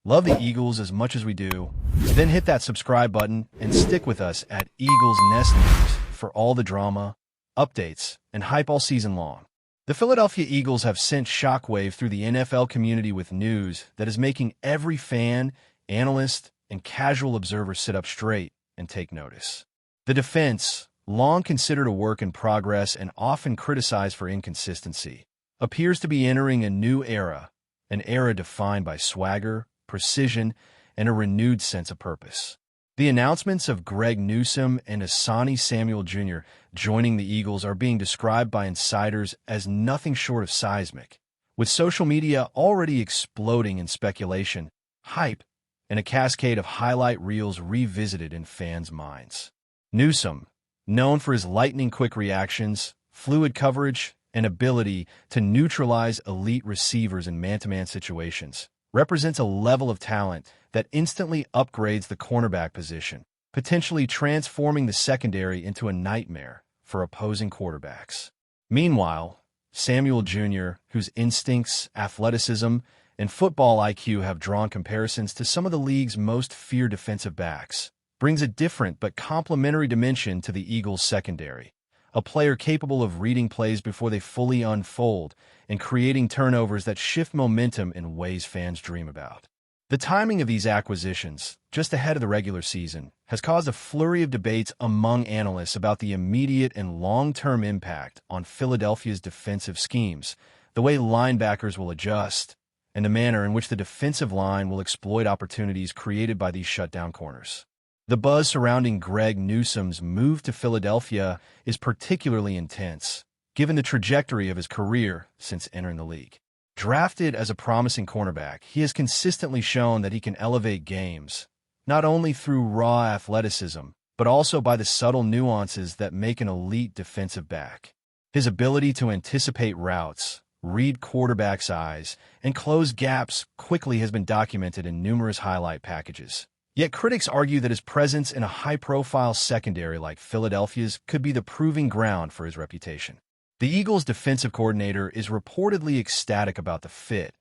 Love the Eagles as much as we do? Then hit that subscribe button and stick with us at Eagles Nest News for all the drama, updates, and hype all season long. The Philadelphia Eagles have sent shockwave through the NFL community with news that is making every fan, analyst, and casual observer sit up straight and take notice. The defense, long considered a work in progress and often criticized for inconsistency, appears to be entering a new era, an era defined by swagger, precision, and a renewed sense of purpose. The announcements of NEWSOME and ASANTE Samuel Jr. joining the Eagles are being described by insiders as nothing short of seismic, with social media already exploding in speculation, hype, and a cascade of highlight reels revisited in fans' minds. NEWSOME, known for his lightning-quick reactions, fluid coverage, and ability to neutralize elite receivers in man-to-man situations, represents a level of talent that instantly upgrades the cornerback position, potentially transforming the secondary into a nightmare for opposing quarterbacks. Meanwhile, Samuel Jr., whose instincts, athleticism, and football IQ have drawn comparisons to some of the league's most feared defensive backs, brings a different but complementary dimension to the Eagles' secondary, a player capable of reading plays before they fully unfold and creating turnovers that shift momentum in ways fans dream about. The timing of these acquisitions, just ahead of the regular season, has caused a flurry of debates among analysts about the immediate and long-term impact on Philadelphia's defensive schemes, the way linebackers will adjust, and the manner in which the defensive line will exploit opportunities created by these shutdown corners. The buzz surrounding NEWSOME's move to Philadelphia is particularly intense, given the trajectory of his career since entering the league. Drafted as a promising cornerback, he has consistently shown that he can elevate games, not only through raw athleticism, but also by the subtle nuances that make an elite defensive back. His ability to anticipate routes, read quarterbacks' eyes, and close gaps quickly has been documented in numerous highlight packages. Yet critics argue that his presence in a high-profile secondary like Philadelphia's could be the proving ground for his reputation. The Eagles' defensive coordinator is reportedly ecstatic about the fit,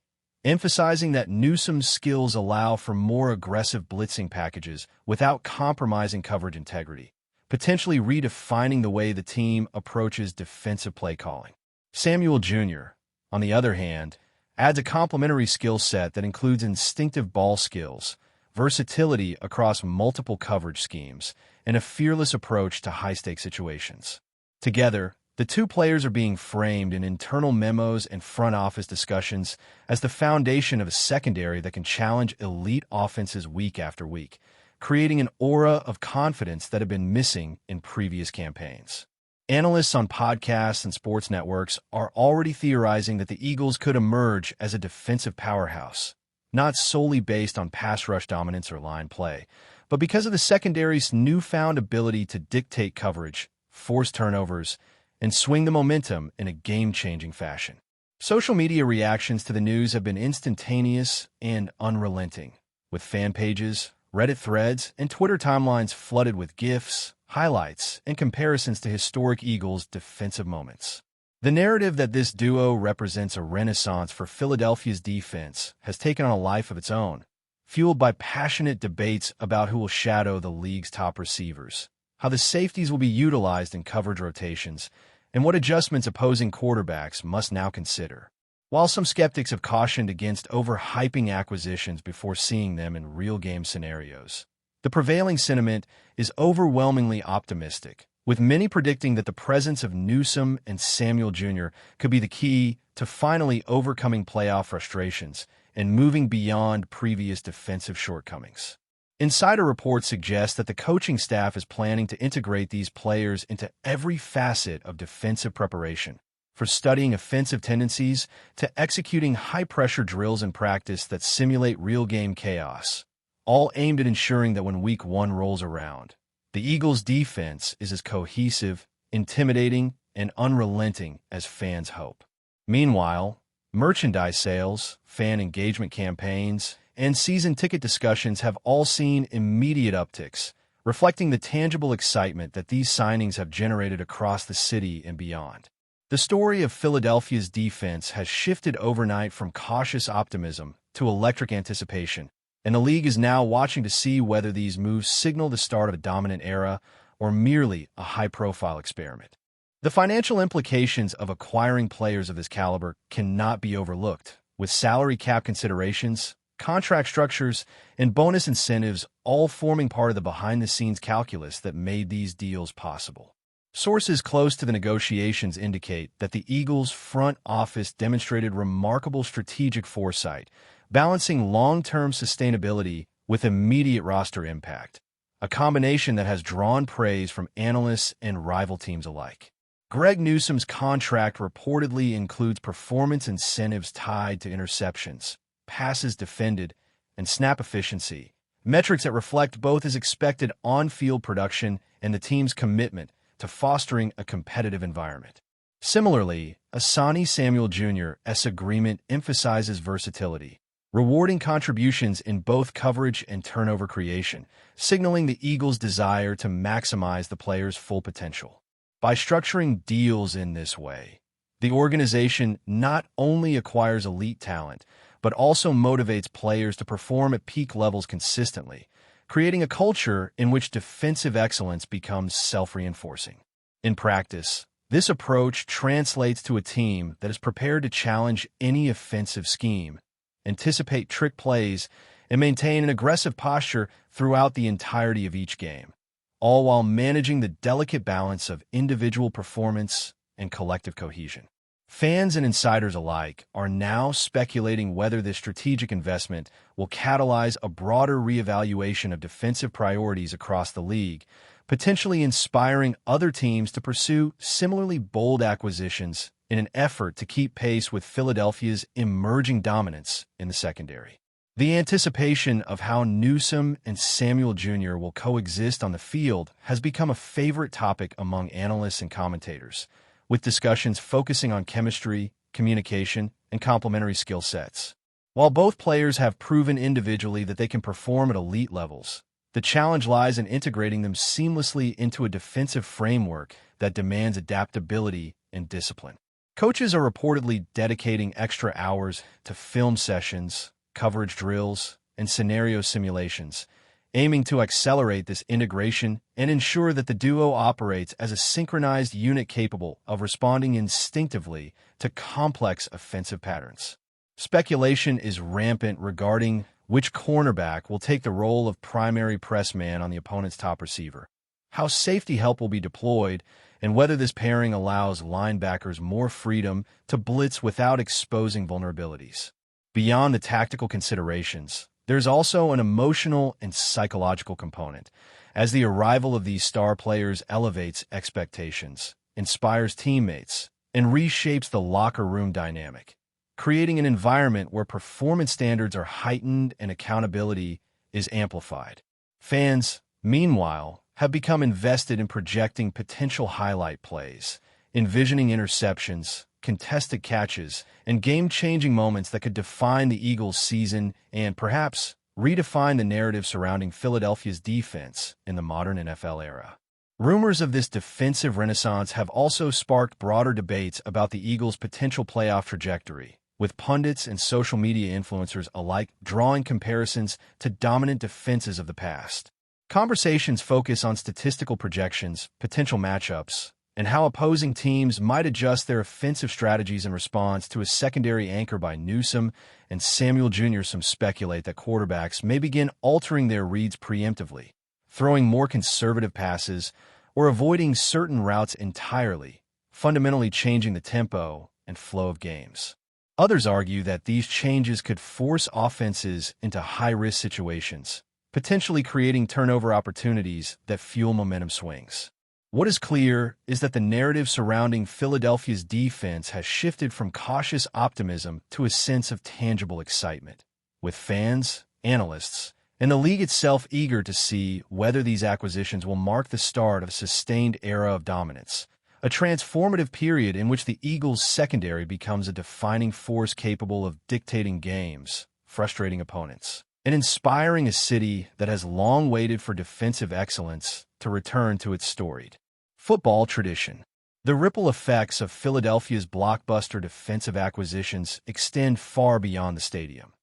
emphasizing that NEWSOME's skills allow for more aggressive blitzing packages without compromising coverage integrity, potentially redefining the way the team approaches defensive play calling. Samuel Jr., on the other hand, adds a complementary skill set that includes instinctive ball skills, versatility across multiple coverage schemes, and a fearless approach to high-stakes situations. Together, the two players are being framed in internal memos and front office discussions as the foundation of a secondary that can challenge elite offenses week after week, creating an aura of confidence that had been missing in previous campaigns. Analysts on podcasts and sports networks are already theorizing that the Eagles could emerge as a defensive powerhouse, not solely based on pass rush dominance or line play, but because of the secondary's newfound ability to dictate coverage, force turnovers, and swing the momentum in a game-changing fashion. Social media reactions to the news have been instantaneous and unrelenting, with fan pages, Reddit threads, and Twitter timelines flooded with GIFs, highlights, and comparisons to historic Eagles' defensive moments. The narrative that this duo represents a renaissance for Philadelphia's defense has taken on a life of its own, fueled by passionate debates about who will shadow the league's top receivers, how the safeties will be utilized in coverage rotations, and what adjustments opposing quarterbacks must now consider. While some skeptics have cautioned against overhyping acquisitions before seeing them in real-game scenarios, the prevailing sentiment is overwhelmingly optimistic, with many predicting that the presence of NEWSOME and Samuel Jr. could be the key to finally overcoming playoff frustrations and moving beyond previous defensive shortcomings. Insider reports suggest that the coaching staff is planning to integrate these players into every facet of defensive preparation, from studying offensive tendencies to executing high-pressure drills in practice that simulate real-game chaos, all aimed at ensuring that when Week 1 rolls around, the Eagles' defense is as cohesive, intimidating, and unrelenting as fans hope. Meanwhile, merchandise sales, fan engagement campaigns, and season ticket discussions have all seen immediate upticks, reflecting the tangible excitement that these signings have generated across the city and beyond. The story of Philadelphia's defense has shifted overnight from cautious optimism to electric anticipation, and the league is now watching to see whether these moves signal the start of a dominant era or merely a high-profile experiment. The financial implications of acquiring players of this caliber cannot be overlooked, with salary cap considerations, contract structures, and bonus incentives all forming part of the behind-the-scenes calculus that made these deals possible. Sources close to the negotiations indicate that the Eagles' front office demonstrated remarkable strategic foresight, balancing long-term sustainability with immediate roster impact, a combination that has drawn praise from analysts and rival teams alike. Greg Newsome's contract reportedly includes performance incentives tied to interceptions, passes defended, and snap efficiency, metrics that reflect both his expected on-field production and the team's commitment to fostering a competitive environment. Similarly, Asante Samuel Jr.'s agreement emphasizes versatility, rewarding contributions in both coverage and turnover creation, signaling the Eagles' desire to maximize the player's full potential. By structuring deals in this way, the organization not only acquires elite talent, but also motivates players to perform at peak levels consistently, creating a culture in which defensive excellence becomes self-reinforcing. In practice, this approach translates to a team that is prepared to challenge any offensive scheme, anticipate trick plays, and maintain an aggressive posture throughout the entirety of each game, all while managing the delicate balance of individual performance and collective cohesion. Fans and insiders alike are now speculating whether this strategic investment will catalyze a broader reevaluation of defensive priorities across the league, potentially inspiring other teams to pursue similarly bold acquisitions in an effort to keep pace with Philadelphia's emerging dominance in the secondary. The anticipation of how Newsome and Samuel Jr. will coexist on the field has become a favorite topic among analysts and commentators, with discussions focusing on chemistry, communication, and complementary skill sets. While both players have proven individually that they can perform at elite levels, the challenge lies in integrating them seamlessly into a defensive framework that demands adaptability and discipline. Coaches are reportedly dedicating extra hours to film sessions, coverage drills, and scenario simulations, aiming to accelerate this integration and ensure that the duo operates as a synchronized unit capable of responding instinctively to complex offensive patterns. Speculation is rampant regarding which cornerback will take the role of primary press man on the opponent's top receiver, how safety help will be deployed, and whether this pairing allows linebackers more freedom to blitz without exposing vulnerabilities. Beyond the tactical considerations, there's also an emotional and psychological component, as the arrival of these star players elevates expectations, inspires teammates, and reshapes the locker room dynamic, creating an environment where performance standards are heightened and accountability is amplified. Fans, meanwhile, have become invested in projecting potential highlight plays, envisioning interceptions, contested catches, and game-changing moments that could define the Eagles' season and, perhaps, redefine the narrative surrounding Philadelphia's defense in the modern NFL era. Rumors of this defensive renaissance have also sparked broader debates about the Eagles' potential playoff trajectory, with pundits and social media influencers alike drawing comparisons to dominant defenses of the past. Conversations focus on statistical projections, potential matchups, and how opposing teams might adjust their offensive strategies in response to a secondary anchor by Newsome and Samuel Jr. Some speculate that quarterbacks may begin altering their reads preemptively, throwing more conservative passes, or avoiding certain routes entirely, fundamentally changing the tempo and flow of games. Others argue that these changes could force offenses into high-risk situations, potentially creating turnover opportunities that fuel momentum swings. What is clear is that the narrative surrounding Philadelphia's defense has shifted from cautious optimism to a sense of tangible excitement, with fans, analysts, and the league itself eager to see whether these acquisitions will mark the start of a sustained era of dominance, a transformative period in which the Eagles' secondary becomes a defining force capable of dictating games, frustrating opponents, and inspiring a city that has long waited for defensive excellence to return to its storied football tradition. The ripple effects of Philadelphia's blockbuster defensive acquisitions extend far beyond the stadium.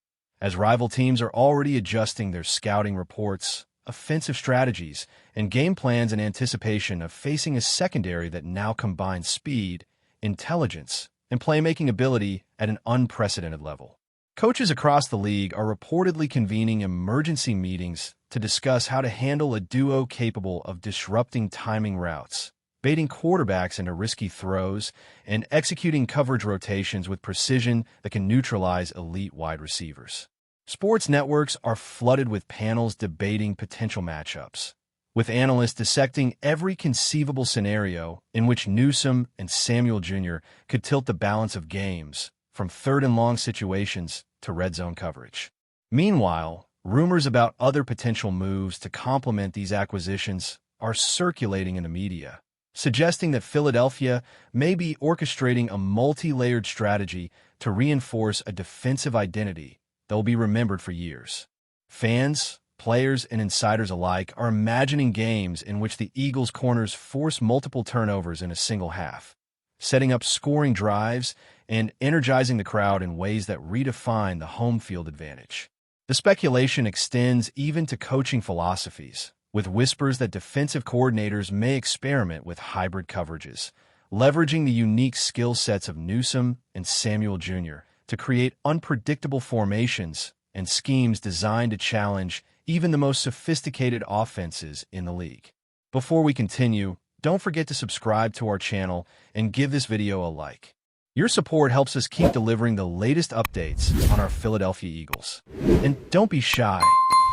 as rival teams are already adjusting their scouting reports, offensive strategies, and game plans in anticipation of facing a secondary that now combines speed, intelligence, and playmaking ability at an unprecedented level. Coaches across the league are reportedly convening emergency meetings to discuss how to handle a duo capable of disrupting timing routes, baiting quarterbacks into risky throws, and executing coverage rotations with precision that can neutralize elite wide receivers. Sports networks are flooded with panels debating potential matchups, with analysts dissecting every conceivable scenario in which Newsome and Samuel Jr. could tilt the balance of games, from third-and-long situations to red zone coverage. Meanwhile, rumors about other potential moves to complement these acquisitions are circulating in the media, suggesting that Philadelphia may be orchestrating a multi-layered strategy to reinforce a defensive identity that will be remembered for years. Fans, players, and insiders alike are imagining games in which the Eagles' corners force multiple turnovers in a single half, setting up scoring drives and energizing the crowd in ways that redefine the home field advantage. The speculation extends even to coaching philosophies, with whispers that defensive coordinators may experiment with hybrid coverages, leveraging the unique skill sets of Newsome and Samuel Jr. to create unpredictable formations and schemes designed to challenge even the most sophisticated offenses in the league. Before we continue, don't forget to subscribe to our channel and give this video a like. Your support helps us keep delivering the latest updates on our Philadelphia Eagles. And don't be shy.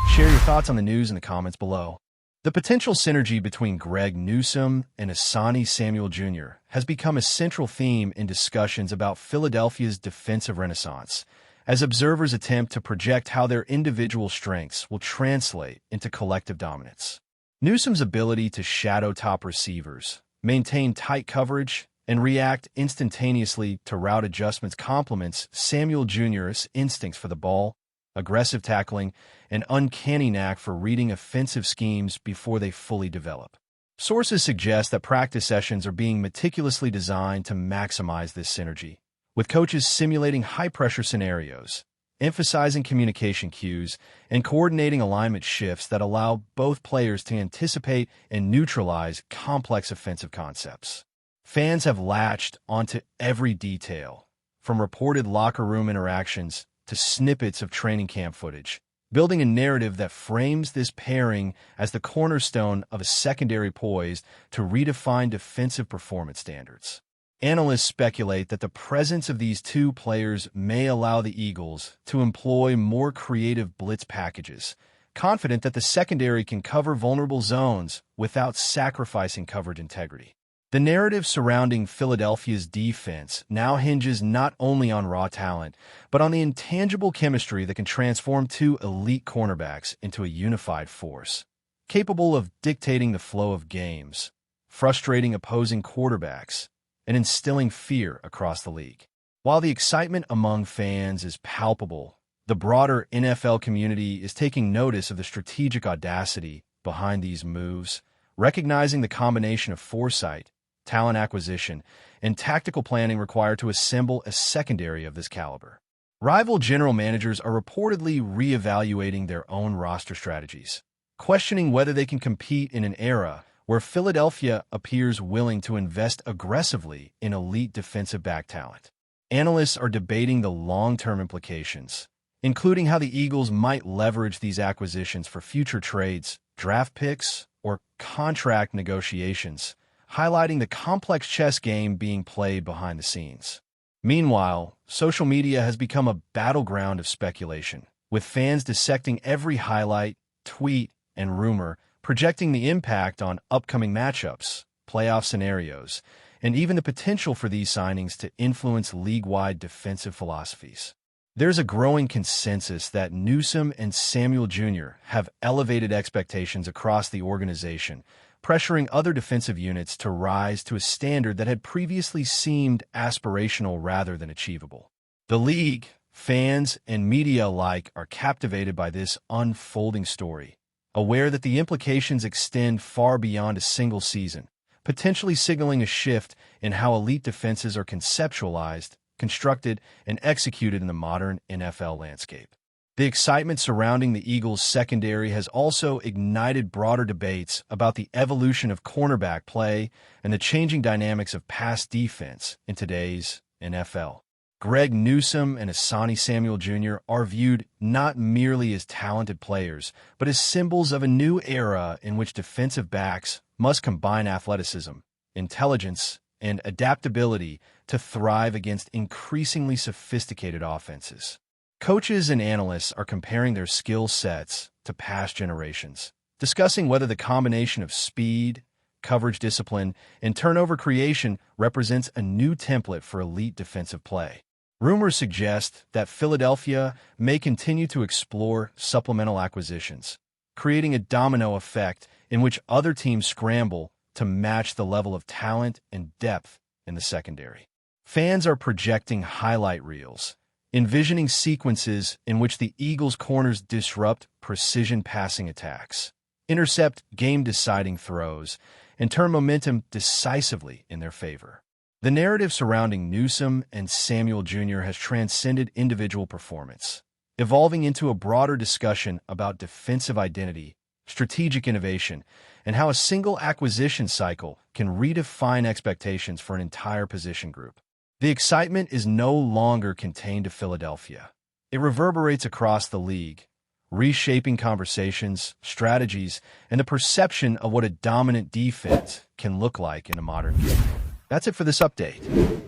Share your thoughts on the news in the comments below. The potential synergy between Greg Newsome and ASANTE Samuel Jr. has become a central theme in discussions about Philadelphia's defensive renaissance, as observers attempt to project how their individual strengths will translate into collective dominance. Newsome's ability to shadow top receivers, maintain tight coverage, and react instantaneously to route adjustments complements Samuel Jr.'s instincts for the ball, aggressive tackling, and uncanny knack for reading offensive schemes before they fully develop. Sources suggest that practice sessions are being meticulously designed to maximize this synergy, with coaches simulating high-pressure scenarios, emphasizing communication cues, and coordinating alignment shifts that allow both players to anticipate and neutralize complex offensive concepts. Fans have latched onto every detail, from reported locker room interactions to snippets of training camp footage, building a narrative that frames this pairing as the cornerstone of a secondary poised to redefine defensive performance standards. Analysts speculate that the presence of these two players may allow the Eagles to employ more creative blitz packages, confident that the secondary can cover vulnerable zones without sacrificing coverage integrity. The narrative surrounding Philadelphia's defense now hinges not only on raw talent, but on the intangible chemistry that can transform two elite cornerbacks into a unified force, capable of dictating the flow of games, frustrating opposing quarterbacks, and instilling fear across the league. While the excitement among fans is palpable, the broader NFL community is taking notice of the strategic audacity behind these moves, recognizing the combination of foresight, talent acquisition, and tactical planning required to assemble a secondary of this caliber. Rival general managers are reportedly reevaluating their own roster strategies, questioning whether they can compete in an era where Philadelphia appears willing to invest aggressively in elite defensive back talent. Analysts are debating the long-term implications, including how the Eagles might leverage these acquisitions for future trades, draft picks, or contract negotiations, highlighting the complex chess game being played behind the scenes. Meanwhile, social media has become a battleground of speculation, with fans dissecting every highlight, tweet, and rumor, projecting the impact on upcoming matchups, playoff scenarios, and even the potential for these signings to influence league-wide defensive philosophies. There's a growing consensus that Newsome and Samuel Jr. have elevated expectations across the organization, pressuring other defensive units to rise to a standard that had previously seemed aspirational rather than achievable. The league, fans, and media alike are captivated by this unfolding story, aware that the implications extend far beyond a single season, potentially signaling a shift in how elite defenses are conceptualized, constructed, and executed in the modern NFL landscape. The excitement surrounding the Eagles' secondary has also ignited broader debates about the evolution of cornerback play and the changing dynamics of pass defense in today's NFL. NEWSOME and ASANTE Samuel Jr. are viewed not merely as talented players, but as symbols of a new era in which defensive backs must combine athleticism, intelligence, and adaptability to thrive against increasingly sophisticated offenses. Coaches and analysts are comparing their skill sets to past generations, discussing whether the combination of speed, coverage discipline, and turnover creation represents a new template for elite defensive play. Rumors suggest that Philadelphia may continue to explore supplemental acquisitions, creating a domino effect in which other teams scramble to match the level of talent and depth in the secondary. Fans are projecting highlight reels, envisioning sequences in which the Eagles' corners disrupt precision passing attacks, intercept game-deciding throws, and turn momentum decisively in their favor. The narrative surrounding NEWSOME and Samuel Jr. has transcended individual performance, evolving into a broader discussion about defensive identity, strategic innovation, and how a single acquisition cycle can redefine expectations for an entire position group. The excitement is no longer contained to Philadelphia. It reverberates across the league, reshaping conversations, strategies, and the perception of what a dominant defense can look like in a modern game. That's it for this update.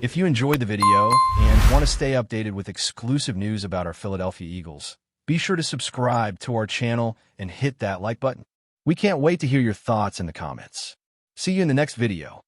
If you enjoyed the video and want to stay updated with exclusive news about our Philadelphia Eagles, be sure to subscribe to our channel and hit that like button. We can't wait to hear your thoughts in the comments. See you in the next video.